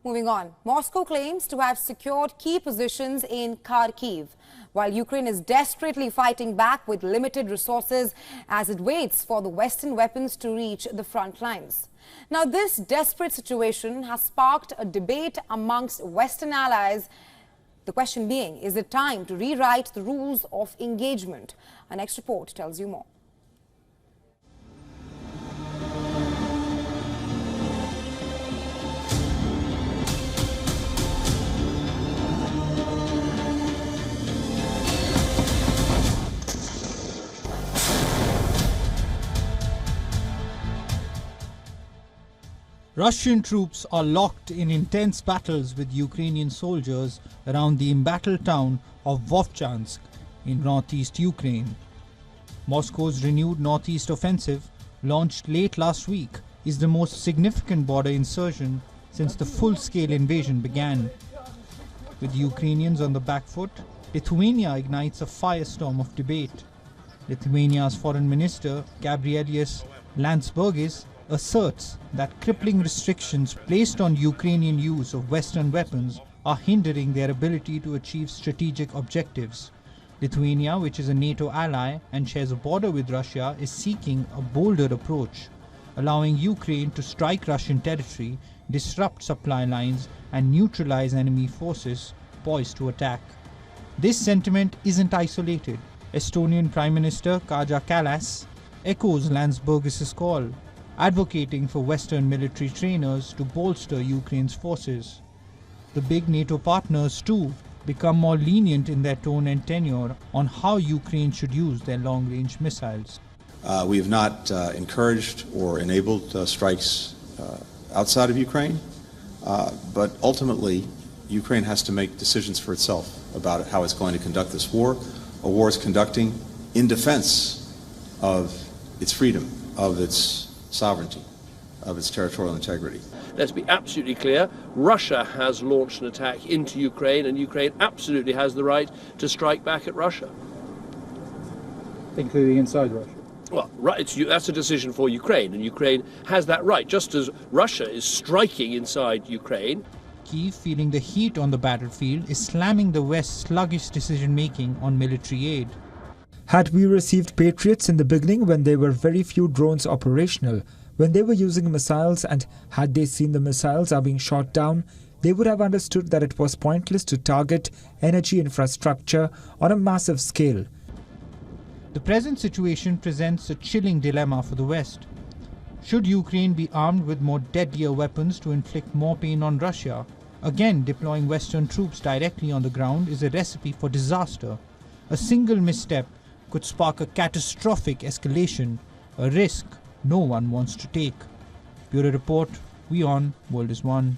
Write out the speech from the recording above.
Moving on, Moscow claims to have secured key positions in Kharkiv, while Ukraine is desperately fighting back with limited resources as it waits for the Western weapons to reach the front lines. Now, this desperate situation has sparked a debate amongst Western allies. The question being, is it time to rewrite the rules of engagement? Our next report tells you more. Russian troops are locked in intense battles with Ukrainian soldiers around the embattled town of Vovchansk in northeast Ukraine. Moscow's renewed northeast offensive, launched late last week, is the most significant border insurgent since the full-scale invasion began. With Ukrainians on the back foot, Lithuania ignites a firestorm of debate. Lithuania's foreign minister, Gabrielius Landsbergis, asserts that crippling restrictions placed on Ukrainian use of Western weapons are hindering their ability to achieve strategic objectives. Lithuania, which is a NATO ally and shares a border with Russia, is seeking a bolder approach, allowing Ukraine to strike Russian territory, disrupt supply lines, and neutralize enemy forces poised to attack. This sentiment isn't isolated. Estonian Prime Minister Kaja Kallas echoes Landsbergis' call, advocating for Western military trainers to bolster Ukraine's forces. The big NATO partners, too, become more lenient in their tone and tenure on how Ukraine should use their long-range missiles. We have not encouraged or enabled strikes outside of Ukraine, but ultimately Ukraine has to make decisions for itself about how it's going to conduct this war. A war it's conducting in defense of its freedom, of its sovereignty, of its territorial integrity. Let's be absolutely clear, Russia has launched an attack into Ukraine, and Ukraine absolutely has the right to strike back at Russia. Including inside Russia? Well, that's a decision for Ukraine, and Ukraine has that right, just as Russia is striking inside Ukraine. Kyiv, feeling the heat on the battlefield, is slamming the West's sluggish decision-making on military aid. Had we received Patriots in the beginning when there were very few drones operational, when they were using missiles, and had they seen the missiles are being shot down, they would have understood that it was pointless to target energy infrastructure on a massive scale. The present situation presents a chilling dilemma for the West. Should Ukraine be armed with more deadlier weapons to inflict more pain on Russia? Again, deploying Western troops directly on the ground is a recipe for disaster. A single misstep could spark a catastrophic escalation, a risk no one wants to take. Bureau Report, WION, World is One.